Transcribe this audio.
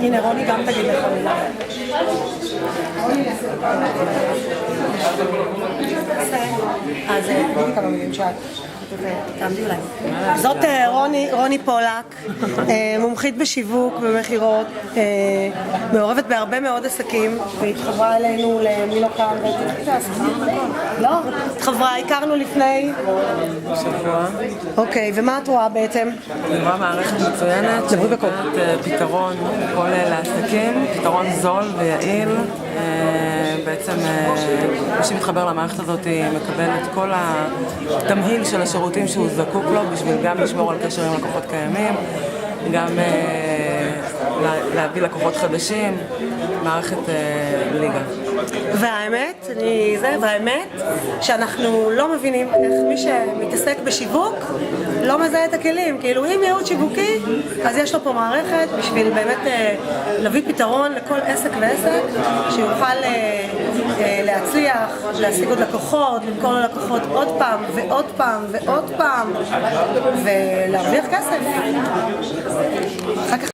הנה רוני גם תגיד לך מילה. אז תגידי כמה מילים שאת. תעמדי אולי. זאת רוני פולק, מומחית בשיווק ומכירות, מעורבת בהרבה מאוד עסקים, והתחברה אלינו למי לא כאן, לא? התחברה, הכרנו לפני שבוע. אוקיי, ומה את רואה בעצם? אני רואה מערכת מצוינת שנותנת פתרון כל לעסקים, פתרון זול ויעיל. בעצם מי שמתחבר למערכת הזאת מקבל את כל התמהיל של השירותים שהוא זקוק לו בשביל גם לשמור על קשר עם לקוחות קיימים, גם להביא לקוחות חדשים, מערכת ליגה. והאמת שאנחנו לא מבינים איך מי שמתעסק בשיווק לא מזהה את הכלים. כאילו אם ייעוד שיווקי, אז יש לו פה מערכת בשביל באמת להביא פתרון לכל עסק ועסק שיוכל להצליח, להשיג עוד לקוחות, למכור ללקוחות עוד פעם ועוד פעם ועוד פעם ולהרוויח כסף. אחר כך